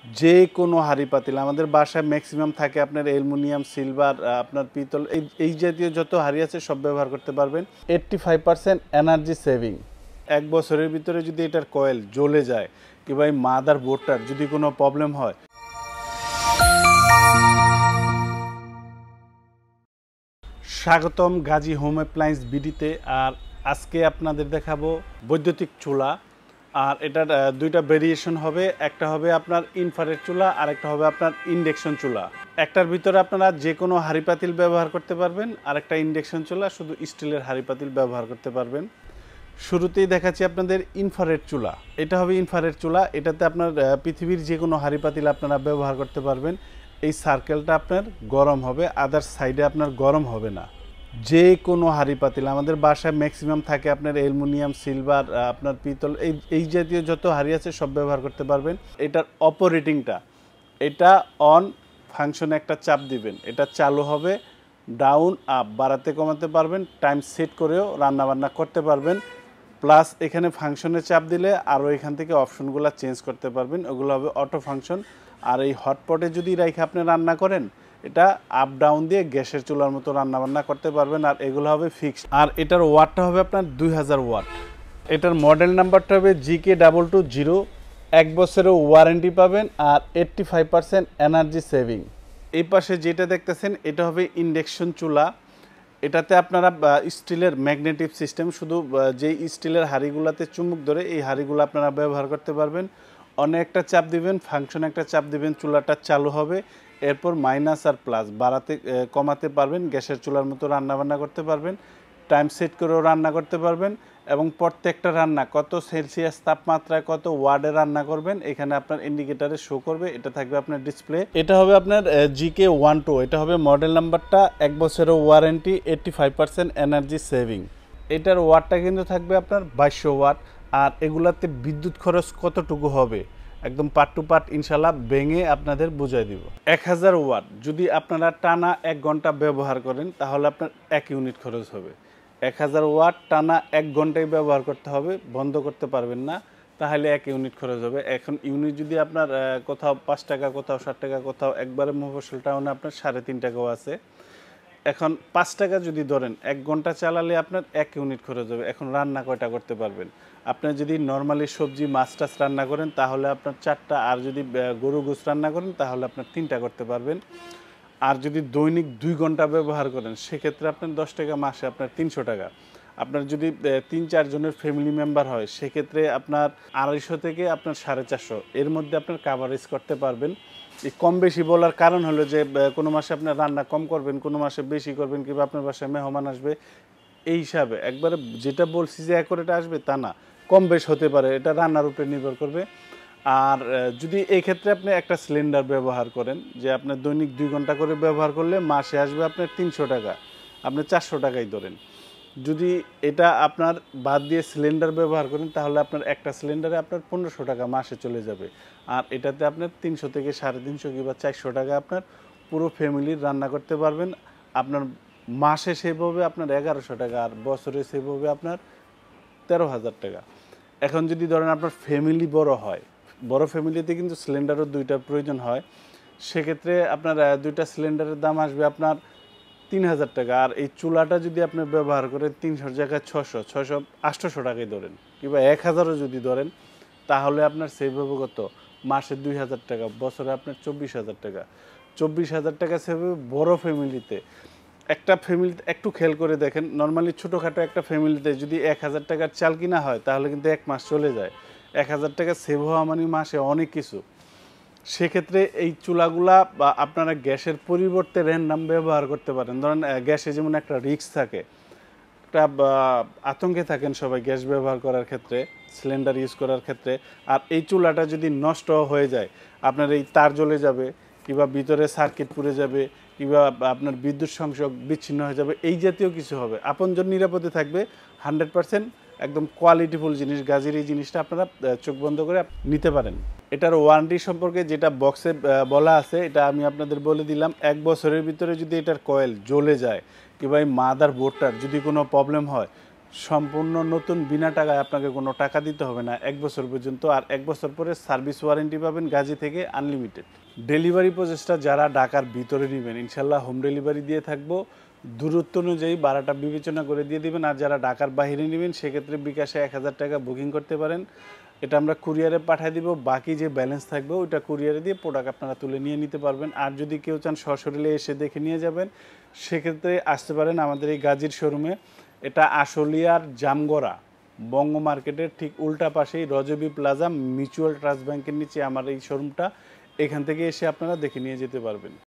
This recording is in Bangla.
যে কোনো হাঁড়ি পাতিল আমাদের বাসায় ম্যাক্সিমাম থাকে আপনার অ্যালুমিনিয়াম, সিলভার, আপনার পিতল, এই জাতীয় যত হাঁড়ি আছে সব ব্যবহার করতে পারবেন। 85% এনার্জি সেভিং। 1 বছরের ভিতরে যদি এটার কয়েল জ্বলে যায় কিংবা এই মাদার বোর্ডটার যদি কোনো প্রবলেম হয়। স্বাগতম গাজী হোম অ্যাপ্লায়েন্স বিডিতে। আর আজকে আপনাদের দেখাবো বৈদ্যুতিক চুলা। আর এটার দুইটা ভেরিয়েশন হবে, একটা হবে আপনার ইনফ্রারেড চুলা আর একটা হবে আপনার ইন্ডাকশন চুলা। একটার ভিতরে আপনারা যে কোনো হাঁড়ি পাতিল ব্যবহার করতে পারবেন, আর একটা ইন্ডাকশন চুলা শুধু স্টিলের হাঁড়ি পাতিল ব্যবহার করতে পারবেন। শুরুতেই দেখাচ্ছি আপনাদের ইনফ্রারেড চুলা। এটা হবে ইনফ্রারেড চুলা। এটাতে আপনার পৃথিবীর যে কোনো হাঁড়ি পাতিল আপনারা ব্যবহার করতে পারবেন। এই সার্কেলটা আপনার গরম হবে, আদার সাইডে আপনার গরম হবে না। যে কোনো হাঁড়ি পাতিল আমাদের বাসায় ম্যাক্সিমাম থাকে আপনার অ্যালুমিনিয়াম, সিলভার, আপনার পিতল, এই জাতীয় যত হাঁড়ি আছে সব ব্যবহার করতে পারবেন। এটার অপারেটিংটা, এটা অন ফাংশনে একটা চাপ দিবেন, এটা চালু হবে। ডাউন আপ বাড়াতে কমাতে পারবেন, টাইম সেট করেও রান্নাবান্না করতে পারবেন। প্লাস এখানে ফাংশনে চাপ দিলে আরও এখান থেকে অপশনগুলো চেঞ্জ করতে পারবেন, ওগুলো হবে অটো ফাংশন। আর এই হটপটে যদি রেখে আপনি রান্না করেন, এটা আপ ডাউন দিয়ে গ্যাসের চুলার মতো রান্নাবান্না করতে পারবেন। আর এগুলো হবে ফিক্সড। আর এটার ওয়াটটা হবে আপনার 2000 ওয়াট। এটার মডেল নাম্বারটা হবে GK220। 1 বছরের ওয়ারেন্টি পাবেন আর 85% এনার্জি সেভিং। এই পাশে যেটা দেখতেছেন এটা হবে ইন্ডাকশন চুলা। এটাতে আপনারা স্টিলের ম্যাগনেটিক সিস্টেম, শুধু যেই স্টিলের হাঁড়িগুলোতে চুমুক ধরে এই হাঁড়িগুলো আপনারা ব্যবহার করতে পারবেন। অনেকটা চাপ দিবেন, ফাংশনে একটা চাপ দিবেন, চুলাটা চালু হবে। এরপর মাইনাস আর প্লাস বাড়াতে কমাতে পারবেন, গ্যাসের চুলার মতো রান্নাবান্না করতে পারবেন। টাইম সেট করেও রান্না করতে পারবেন। এবং প্রত্যেকটা রান্না কত সেলসিয়াস তাপমাত্রায় কত ওয়ার্ডে রান্না করবেন এখানে আপনার ইন্ডিকেটারে শো করবে, এটা থাকবে আপনার ডিসপ্লে। এটা হবে আপনার GK12। এটা হবে মডেল নাম্বারটা, 1 বছরের ওয়ারেন্টি, 85% এনার্জি সেভিং। এটার ওয়াটটা কিন্তু থাকবে আপনার 2200 ওয়াট। আর এগুলাতে বিদ্যুৎ খরচ কতটুকু হবে একদম পার্ট টু পার্ট ইনশাল্লাহ ভেঙে আপনাদের বুঝাই দিব। 1000 ওয়াট যদি আপনারা টানা 1 ঘন্টা ব্যবহার করেন তাহলে আপনার 1 ইউনিট খরচ হবে। 1000 ওয়াট টানা 1 ঘন্টায় ব্যবহার করতে হবে, বন্ধ করতে পারবেন না, তাহলে 1 ইউনিট খরচ হবে। এখন ইউনিট যদি আপনার কোথাও 5 টাকা, কোথাও 60 টাকা, কোথাও একবারে মফস্বল টাউনে আপনার 3.5 টাকাও আছে। এখন 5 টাকা যদি ধরেন, 1 ঘন্টা চালালে আপনার 1 ইউনিট খরচ হবে। এখন রান্না কয়টা করতে পারবেন? আপনার যদি নর্মালি সবজি মাছ টাছ রান্না করেন তাহলে আপনার 4টা, আর যদি গরু গোস রান্না করেন তাহলে আপনার 3টা করতে পারবেন। আর যদি দৈনিক 2 ঘন্টা ব্যবহার করেন সেক্ষেত্রে আপনার 10 টাকা, মাসে আপনার 300 টাকা। আপনার যদি 3-4 জনের ফ্যামিলি মেম্বার হয় সেক্ষেত্রে আপনার 250 থেকে আপনার 450, এর মধ্যে আপনার কাভারেজ করতে পারবেন। এই কম বেশি বলার কারণ হলো যে কোনো মাসে আপনার রান্না কম করবেন, কোনো মাসে বেশি করবেন, কিংবা আপনার বাসায় মেহমান আসবে, এই হিসাবে একবারে যেটা বলছি যে অ্যাকুরেট আসবে তা না, কম বেশ হতে পারে, এটা রান্নার উপরে নির্ভর করবে। আর যদি এই ক্ষেত্রে আপনি একটা সিলিন্ডার ব্যবহার করেন, যে আপনার দৈনিক 2 ঘন্টা করে ব্যবহার করলে মাসে আসবে আপনার 300 টাকা, আপনি 400 টাকাই ধরেন। যদি এটা আপনার বাদ দিয়ে সিলিন্ডার ব্যবহার করেন তাহলে আপনার একটা সিলিন্ডারে আপনার 1500 টাকা মাসে চলে যাবে। আর এটাতে আপনার 300 থেকে 350 কিংবা 400 টাকা আপনার পুরো ফ্যামিলির রান্না করতে পারবেন। আপনার মাসে সেভ হবে আপনার 1100 টাকা, আর বছরে সেভ হবে আপনার 13,000 টাকা। এখন যদি ধরেন আপনার ফ্যামিলি বড় হয়, বড় ফ্যামিলিতে কিন্তু সিলিন্ডারও 2টার প্রয়োজন হয়, সেক্ষেত্রে আপনার 2টা সিলিন্ডারের দাম আসবে আপনার 3000 টাকা। আর এই চুলাটা যদি আপনি ব্যবহার করেন 300 জায়গায় 800 টাকায় ধরেন, কিংবা 1000ও যদি ধরেন, তাহলে আপনার সেভ হবে কত? মাসে 2000 টাকা, বছরে আপনার 24,000 টাকা। 24,000 টাকা সেভ হবে বড় ফ্যামিলিতে। একটা ফ্যামিলিতে একটু খেয়াল করে দেখেন, নর্মালি ছোটোখাটো একটা ফ্যামিলিতে যদি 1000 টাকার চাল কিনা হয় তাহলে কিন্তু 1 মাস চলে যায়। 1000 টাকা সেভ হওয়া মানে মাসে অনেক কিছু। সেক্ষেত্রে এই চুলাগুলা বা আপনারা গ্যাসের পরিবর্তে র্যান্ডাম ব্যবহার করতে পারেন। ধরেন গ্যাসে যেমন একটা রিস্ক থাকে, একটা আতঙ্কে থাকেন সবাই গ্যাস ব্যবহার করার ক্ষেত্রে, সিলিন্ডার ইউজ করার ক্ষেত্রে। আর এই চুলাটা যদি নষ্ট হয়ে যায়, আপনার এই তার জ্বলে যাবে, কিংবা ভিতরে সার্কিট পুড়ে যাবে, কিংবা আপনার বিদ্যুৎ সংযোগ বিচ্ছিন্ন হয়ে যাবে, এই জাতীয় কিছু হবে। আপনজন নিরাপদে থাকবে 100%। একদম কোয়ালিটিফুল জিনিস, গাজির এই জিনিসটা আপনারা চোখ বন্ধ করে নিতে পারেন। এটার ওয়ারেন্টি সম্পর্কে যেটা বক্সে বলা আছে এটা আমি আপনাদের বলে দিলাম। 1 বছরের ভিতরে যদি এটার কয়েল জ্বলে যায় কিংবা এই মাদার বোর্ডটার যদি কোনো প্রবলেম হয়, সম্পূর্ণ নতুন, বিনা টাকায় আপনাকে কোনো টাকা দিতে হবে না 1 বছর পর্যন্ত। আর 1 বছর পরে সার্ভিস ওয়ারেন্টি পাবেন গাজী থেকে আনলিমিটেড। ডেলিভারি প্রসেসটা যারা ঢাকার ভিতরে নেবেন ইনশাল্লাহ হোম ডেলিভারি দিয়ে থাকবো, দূরত্ব অনুযায়ী ভাড়াটা বিবেচনা করে দিয়ে দিবেন। আর যারা ঢাকার বাইরে নেবেন সেক্ষেত্রে বিকাশে 1000 টাকা বুকিং করতে পারেন, এটা আমরা কুরিয়ারে পাঠিয়ে দিব। বাকি যে ব্যালেন্স থাকবে ওইটা কুরিয়ারে দিয়ে প্রোডাক্ট আপনারা তুলে নিয়ে নিতে পারবেন। আর যদি কেউ চান সশরীরে এসে দেখে নিয়ে যাবেন সেক্ষেত্রে আসতে পারেন আমাদের এই গাজীর শোরুমে। এটা আশুলিয়ার জামগড়া বঙ্গ মার্কেটের ঠিক উল্টা পাশেই রজবী প্লাজা মিউচুয়াল ট্রাস্ট ব্যাংকের নিচে আমার এই শোরুমটা। এখান থেকে এসে আপনারা দেখে নিয়ে যেতে পারবেন।